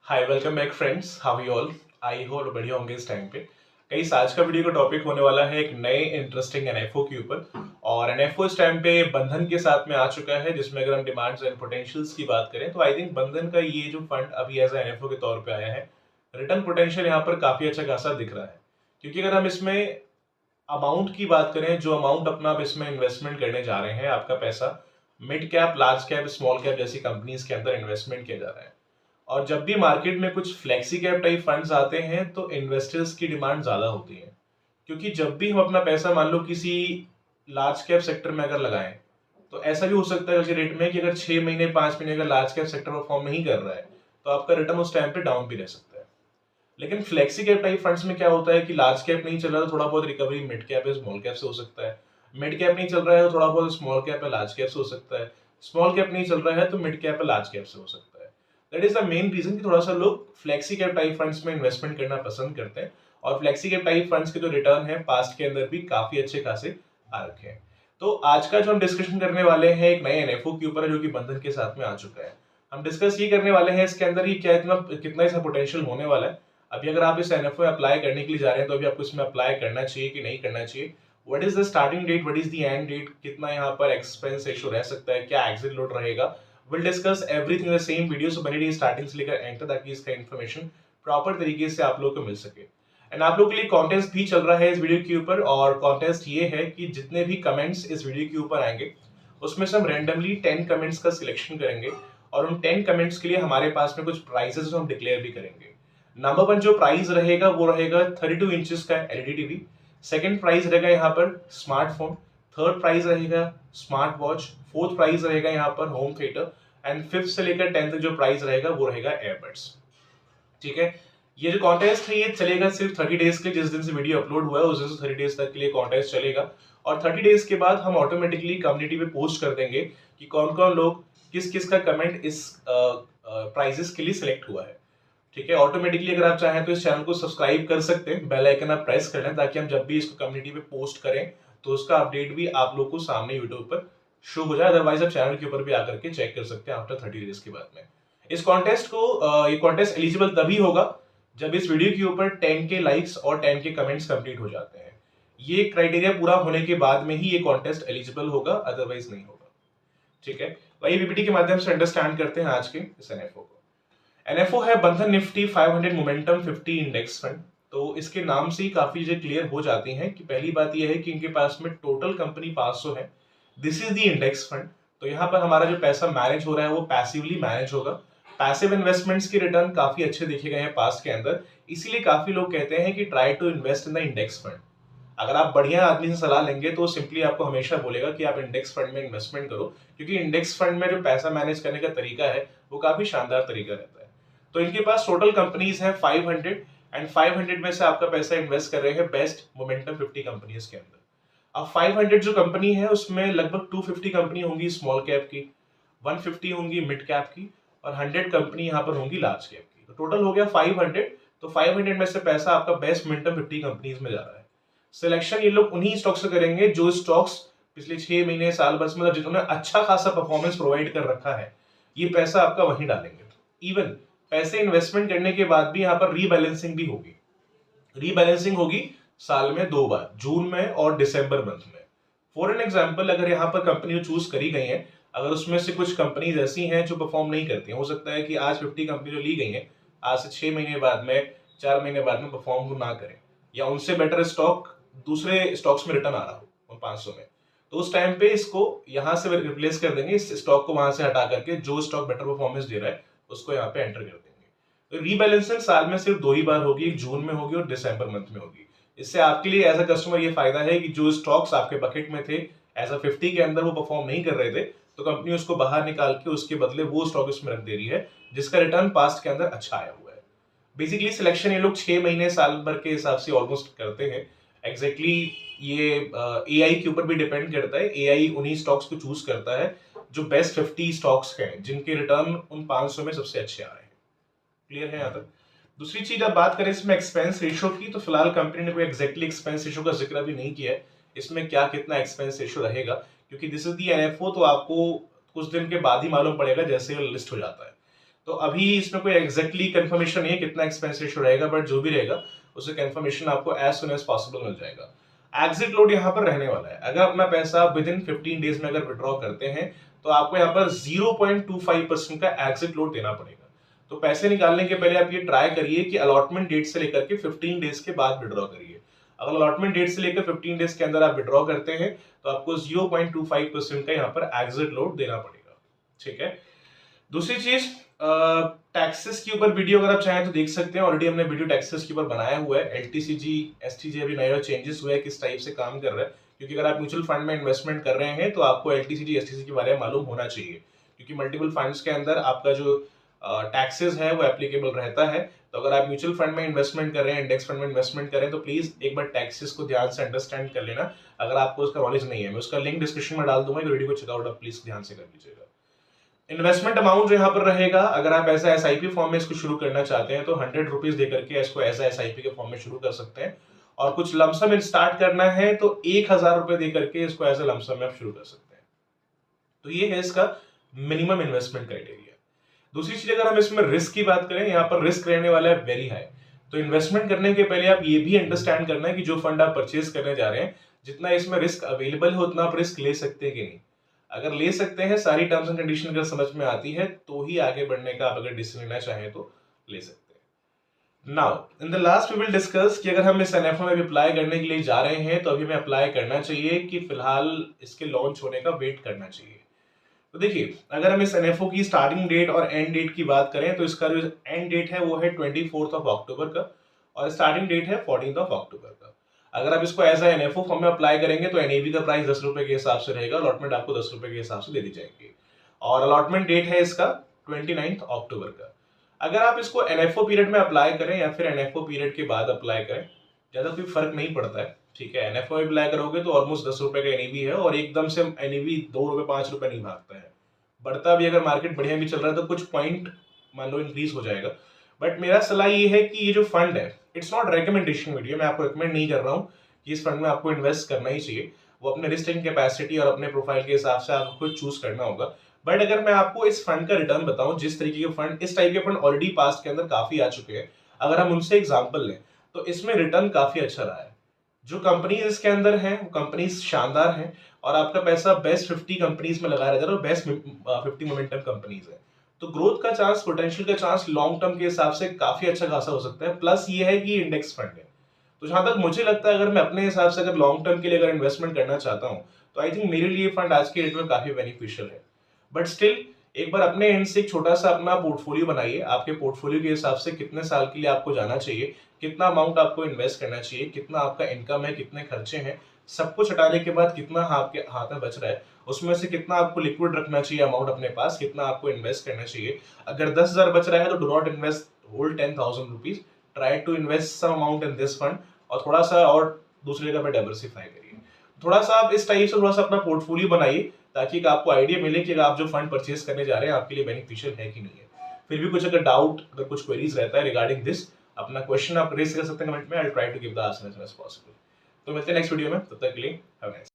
Hi welcome back friends, how you all. I hope बढ़िया होंगे इस टाइम पे। गाइस, आज का वीडियो का टॉपिक होने वाला है एक नए इंटरेस्टिंग एनएफओ के ऊपर। और एनएफओ इस टाइम पे बंधन के साथ में आ चुका है, जिसमें अगर हम डिमांड्स एंड पोटेंशियल्स की बात करें तो आई थिंक बंधन का ये जो फंड अभी एज एनएफओ के तौर पे आया है, रिटर्न पोटेंशियल यहाँ पर काफी अच्छा खासा दिख रहा है। क्योंकि अगर हम इसमें अमाउंट की बात करें, जो अमाउंट अपना आप इसमें इन्वेस्टमेंट करने जा रहे हैं, आपका पैसा mid cap, large cap, small cap जैसी कंपनीज के अंदर इन्वेस्टमेंट किया जा रहा है। और जब भी मार्केट में कुछ फ्लेक्सी कैप टाइप फंड्स आते हैं तो इन्वेस्टर्स की डिमांड ज्यादा होती है। क्योंकि जब भी हम अपना पैसा मान लो किसी लार्ज कैप सेक्टर में अगर लगाएं, तो ऐसा भी हो सकता है कि रेट में कि अगर 6 महीने 5 महीने का लार्ज कैप सेक्टर परफॉर्म नहीं कर रहा है तो आपका रिटर्न उस टाइम पे डाउन भी रह सकता है। लेकिन फ्लेक्सी कैप टाइप फंड्स में क्या होता है कि लार्ज कैप नहीं चल रहा तो थोड़ा बहुत रिकवरी मिड कैप या स्मॉल कैप से हो सकता है। मिड कैप नहीं चल रहा है तो थोड़ा बहुत स्मॉल कैप या लार्ज कैप से हो सकता है। स्मॉल कैप नहीं चल रहा है तो मिड कैप या लार्ज कैप से हो सकता है। That is the main reason कि थोड़ा सा लोग फ्लेक्सी कैप टाइप फंड्स में इन्वेस्टमेंट करना पसंद करते हैं। और फ्लेक्सी कैप टाइप फंड्स के जो रिटर्न है पास्ट के अंदर भी काफी अच्छे खासे आ रखे हैं। तो आज का जो हम डिस्कशन करने वाले हैं एक नए एनएफओ के ऊपर है, जो कि बंधन के साथ में आ चुका है। हम डिस्कस ये करने वाले हैं इसके अंदर ही क्या इतना कितना इसका पोटेंशियल होने वाला है। अभी अगर आप इस एनएफओ अप्लाई करने के लिए जा रहे हैं तो अभी आपको इसमें अप्लाई करना चाहिए कि नहीं करना चाहिए। What is the starting date, what is the end date, कितना यहाँ पर एक्सपेंस रेशियो रह सकता है, क्या एग्जिट लोड रहेगा। Will discuss everything in the same video, so बने रहिए स्टार्टिंग से लेकर एंड तक, ताकि इसका इन्फॉर्मेशन प्रॉपर तरीके से आप लोग को मिल सके। एंड आप लोग के लिए कॉन्टेस्ट भी चल रहा है इस वीडियो के ऊपर। और कॉन्टेस्ट ये है कि जितने भी कमेंट्स इस वीडियो के ऊपर आएंगे उसमें से हम रेंडमली 10 कमेंट्स का सिलेक्शन करेंगे। और उन 10 कमेंट्स के लिए हमारे पास में कुछ प्राइजेस हम डिक्लेयर भी करेंगे। नंबर 1 जो प्राइज रहेगा वो रहेगा 32 इंचेस का एलईडी टीवी। सेकंड प्राइज रहेगा यहाँ पर स्मार्टफोन। थर्ड प्राइज रहेगा स्मार्ट वॉच। फोर्थ प्राइज रहेगा यहाँ पर होम थिएटर। एंड फिफ्थ से लेकर 10th तक जो प्राइज रहेगा वो रहेगा एयरबड्स। ठीक है। ये जो कॉन्टेस्ट है ये चलेगा सिर्फ 30 डेज के, जिस दिन से वीडियो अपलोड हुआ है उस दिन से 30 डेज तक के लिए कॉन्टेस्ट चलेगा। और 30 डेज के बाद हम ऑटोमेटिकली कम्युनिटी पे पोस्ट कर देंगे कि कौन कौन लोग किस किस का कमेंट इस प्राइजेस के लिए सिलेक्ट हुआ है। ठीक है। ऑटोमेटिकली अगर आप चाहें तो इस चैनल को सब्सक्राइब कर सकते हैं, बेल आइकन आप प्रेस कर लें, ताकि हम जब भी इसको कम्युनिटी पे पोस्ट करें तो उसका अपडेट भी आप लोग को सामने यूट्यूब पर शो हो जाए। अदरवाइज आप चैनल के ऊपर भी आकर के चेक कर सकते हैं आफ्टर 30 डेज के बाद में। इस कॉन्टेस्ट को ये कॉन्टेस्ट एलिजिबल तभी होगा जब इस वीडियो के ऊपर 10 के लाइक्स और 10 के कमेंट्स कंप्लीट हो जाते हैं। ये क्राइटेरिया पूरा होने के बाद में ही ये कॉन्टेस्ट एलिजिबल होगा, अदरवाइज नहीं होगा। ठीक है। वही पीपीटी के माध्यम से अंडरस्टैंड करते हैं आज के इस एनएफओ को। एनएफओ है बंधन निफ्टी 500 मोमेंटम 50 इंडेक्स फंड। तो इसके नाम से ही काफी चीजें क्लियर हो जाती हैं कि पहली बात यह है कि इनके पास में टोटल कंपनी 500 है। This is the index fund. तो यहाँ पर हमारा जो पैसा मैनेज हो रहा है वो पैसिवली मैनेज होगा। पैसिव इन्वेस्टमेंट्स के रिटर्न काफी अच्छे देखे गए हैं पास्ट के अंदर, इसीलिए काफी लोग कहते हैं कि try to invest in the index fund. अगर आप बढ़िया आदमी से सलाह लेंगे तो सिंपली आपको हमेशा बोलेगा कि आप इंडेक्स फंड में इन्वेस्टमेंट करो, क्योंकि इंडेक्स फंड में जो पैसा मैनेज करने का तरीका है वो काफी शानदार तरीका रहता है। तो इनके पास टोटल कंपनीज हैं 500। एंड 500 में से आपका पैसा इन्वेस्ट कर रहे हैं बेस्ट मोमेंटम 50 कंपनीज के अंदर। अब 500 जो कंपनी है उसमें लगभग 250 कंपनी होंगी स्मॉल कैप की, 150 होंगी मिड कैप की, और 100 कंपनी यहाँ पर होंगी लार्ज कैप की। तो टोटल हो गया 500। तो 500 में से पैसा आपका बेस्ट मोमेंटम 50 कंपनीज में जा रहा है। सिलेक्शन ये लोग उन्हीं स्टॉक से करेंगे जो स्टॉक्स पिछले 6 महीने साल बस मतलब जिन्होंने अच्छा खासा परफॉर्मेंस प्रोवाइड कर रखा है, ये पैसा आपका वहीं डालेंगे। इवन पैसे इन्वेस्टमेंट करने के बाद भी यहाँ पर रीबैलेंसिंग भी होगी। रीबैलेंसिंग होगी साल में 2 बार, जून में और दिसंबर मंथ में। फॉर एन एग्जाम्पल, अगर यहाँ पर कंपनी चूज करी गई है, अगर उसमें से कुछ कंपनीज ऐसी हैं जो परफॉर्म नहीं करती हैं, हो सकता है कि आज 50 कंपनी जो ली गई है आज से 6 महीने बाद में, 4 महीने बाद में परफॉर्म ना करें, या उनसे बेटर स्टॉक दूसरे स्टॉक्स में रिटर्न आ रहा हो उन 500 में, तो उस टाइम पे इसको यहाँ से रिप्लेस कर देंगे, इस स्टॉक को वहां से हटा करके जो स्टॉक बेटर परफॉर्मेंस दे रहा है उसको यहाँ पे एंटर कर देंगे। तो रीबैलेंसिंग साल में सिर्फ 2 ही बार होगी, एक जून में होगी और दिसंबर मंथ में होगी। इससे आपके लिए एज अ कस्टमर ये फायदा है कि जो स्टॉक्स आपके बकेट में थे एज अ 50 के अंदर वो परफॉर्म नहीं कर रहे थे, तो कंपनी उसको बाहर निकाल के उसके बदले वो स्टॉक उसमें रख दे रही है जिसका रिटर्न पास्ट के अंदर अच्छा आया हुआ है। बेसिकली सिलेक्शन ये लोग 6 महीने साल भर के हिसाब से ऑलमोस्ट करते हैं। एग्जैक्टली ये एआई के ऊपर भी डिपेंड करता है। एआई उन्हीं स्टॉक्स को चूज करता है जो बेस्ट 50 स्टॉक्स हैं जिनके रिटर्न उन 500 में सबसे अच्छे आ रहे हैं। क्लियर है यहाँ तक। दूसरी चीज आप बात करें इसमें एक्सपेंस रेशियो की, तो फिलहाल कंपनी ने कोई एग्जैक्टली एक्सपेंस रेशियो का जिक्र भी नहीं किया है इसमें क्या कितना एक्सपेंस रेशियो रहेगा, क्योंकि दिस इज दी एनएफओ, तो आपको कुछ दिन के बाद ही मालूम पड़ेगा जैसे लिस्ट हो जाता है। तो अभी इसमें कोई एग्जैक्टली कंफर्मेशन नहीं है कितना एक्सपेंस रेशियो रहेगा, बट जो भी रहेगा उससे कंफर्मेशन आपको एज सुन एज पॉसिबल मिल जाएगा। एग्जिट लोड यहाँ पर रहने वाला है। अगर अपना पैसा विद इन 15 डेज में अगर विड्रॉ करते हैं तो आपको यहाँ पर 0.25% का एग्जिट लोड देना पड़ेगा। तो पैसे निकालने के पहले आप ये ट्राई करिए कि अलॉटमेंट डेट से लेकर के 15 डेज के बाद विड्रॉ करिए। अगर अलॉटमेंट डेट से लेकर 15 डेज के अंदर आप विड्रॉ करते हैं तो आपको 0.25% का यहाँ पर एग्जिट लोड देना पड़ेगा। ठीक है। दूसरी चीज, टैक्सेस के ऊपर वीडियो अगर आप चाहें तो देख सकते हैं। ऑलरेडी हमने वीडियो टैक्सेस के ऊपर बनाया हुआ है। एलटीसीजी एसटीजी अभी नया चेंजेस हुए हैं, किस टाइप से काम कर रहा है, क्योंकि अगर आप म्यूचुअल फंड में इन्वेस्टमेंट कर रहे हैं तो आपको एलटीसीजी एसटीसी के बारे में मालूम होना चाहिए, क्योंकि मल्टीपल फंड्स के अंदर आपका जो टैक्सेस है वो एप्लीकेबल रहता है। तो अगर आप म्यूचुअल फंड में इन्वेस्टमेंट कर रहे हैं, इंडेक्स फंड में इन्वेस्टमेंट कर रहे हैं, तो प्लीज एक बार टैक्सेस को ध्यान से अंडरस्टैंड कर लेना अगर आपको उसका नॉलेज नहीं है। मैं उसका लिंक डिस्क्रिप्शन में डाल दूंगा, तो वीडियो को चेकआउट आप प्लीज ध्यान से कर लीजिएगा। इन्वेस्टमेंट अमाउंट जो यहाँ पर रहेगा, अगर आप ऐसा एसआईपी फॉर्म में इसको शुरू करना चाहते हैं तो 100 रुपीज देकर के इसको ऐसा एसआईपी के फॉर्म में शुरू कर सकते हैं, और कुछ लमसम स्टार्ट करना है तो 1000 रुपए देकर के इसको ऐसे लमसम में आप शुरू कर सकते हैं। तो ये है इसका मिनिमम इन्वेस्टमेंट क्राइटेरिया। दूसरी चीज, अगर हम इसमें रिस्क की बात करें, यहाँ पर रिस्क रहने वाला है वेरी हाई। तो इन्वेस्टमेंट करने के पहले आप ये भी अंडरस्टैंड करना है कि जो फंड आप परचेज करने जा रहे हैं, जितना इसमें रिस्क अवेलेबल है उतना आप रिस्क ले सकते हैं कि नहीं। अगर ले सकते हैं, सारी टर्म्स एंड कंडीशन अगर समझ में आती है, तो ही आगे बढ़ने का आप अगर डिसीजन लेना चाहें तो ले सकते हैं। Now in the last we will discuss कि अगर हम इस एनएफओ में अप्लाई करने के लिए जा रहे हैं तो अभी हमें अप्लाई करना चाहिए कि फिलहाल इसके लॉन्च होने का वेट करना चाहिए। तो देखिए, अगर हम इस एनएफओ की स्टार्टिंग डेट और एंड डेट की बात करें तो इसका जो एंड डेट है वो है 24 अक्टूबर का, और स्टार्टिंग डेट है 14 अक्टूबर का। अगर आप इसको एज एनएफओ फॉर्म में अप्लाई करेंगे तो एनएबी का प्राइस 10 रुपए के हिसाब से रहेगा, अलॉटमेंट आपको 10 रुपए के हिसाब से दे दी जाएगी, और अलॉटमेंट डेट है इसका 29 अक्टूबर का। अगर आप इसको एनएफओ पीरियड में अप्लाई करें या फिर एनएफओ पीरियड के बाद अप्लाई करें, ज्यादा कोई फर्क नहीं पड़ता है। ठीक है, एनएफओ में अप्लाई करोगे तो ऑलमोस्ट 10 रुपए का एनएबी है, और एकदम से एनएबी 2 रुपए 5 रुपए नहीं भागता है, बढ़ता भी। अगर मार्केट बढ़िया भी चल रहा है तो कुछ पॉइंट मान लो इंक्रीज हो जाएगा। बट मेरा सलाह ये है कि ये जो फंड है, इट्स नॉट रिकमेंडेशन वीडियो, मैं आपको रिकमेंड नहीं कर रहा हूँ कि इस फंड में आपको इन्वेस्ट करना ही चाहिए। वो अपने रिस्क टेकिंग कैपेसिटी और अपने प्रोफाइल के हिसाब से आपको खुद चूज करना होगा। बट अगर मैं आपको इस फंड का रिटर्न बताऊं, जिस तरीके के फंड, इस टाइप के फंड ऑलरेडी पास्ट के अंदर काफी आ चुके हैं, अगर हम उनसे एग्जांपल लें तो इसमें रिटर्न काफी अच्छा रहा है। जो कंपनीज इसके अंदर हैं वो कंपनीज शानदार हैं, और आपका पैसा बेस्ट 50 कंपनीज में लगाया रहता है, और बेस्ट 50 मोमेंटम कंपनीज है। तो ग्रोथ का चांस, पोटेंशियल का चांस लॉन्ग टर्म के हिसाब से काफी अच्छा खासा हो सकता है। प्लस ये है कि इंडेक्स फंड है, तो जहां तक मुझे लगता है, अगर मैं अपने हिसाब से अगर लॉन्ग टर्म के लिए अगर इन्वेस्टमेंट करना चाहता हूं तो आई थिंक मेरे लिए फंड आज के डेट में काफी बेनिफिशियल है। बट स्टिल एक बार अपने एंड से एक छोटा सा अपना पोर्टफोलियो बनाइए। आपके पोर्टफोलियो के हिसाब से कितने साल के लिए आपको जाना चाहिए, कितना अमाउंट आपको इन्वेस्ट करना चाहिए, कितना आपका इनकम है, कितने खर्चे हैं, सब कुछ हटाने के बाद कितना आपके हाथ में बच रहा है, उसमें से कितना आपको लिक्विड रखना चाहिए अमाउंट अपने पास, कितना आपको इन्वेस्ट करना चाहिए। अगर 10,000 बच रहा है तो do not invest whole 10,000 rupees, try to invest some amount in this fund, और थोड़ा सा और दूसरी जगह पे डाइवर्सिफाई करिए। थोड़ा सा आप इस टाइप से थोड़ा सा अपना पोर्टफोलियो बनाइए, ताकि आपको आइडिया मिले कि आप जो फंड परचेज करने जा रहे हैं आपके लिए बेनिफिशियल है कि नहीं है। फिर भी कुछ अगर डाउट, अगर कुछ क्वेरीज रहता है रिगार्डिंग दिस, अपना क्वेश्चन आप रेज कर सकते हैं कमेंट में। I will try to give the answer as soon as possible. तो मिलते हैं नेक्स्ट वीडियो में, तब तक के लिए हैव अ नाइस डे।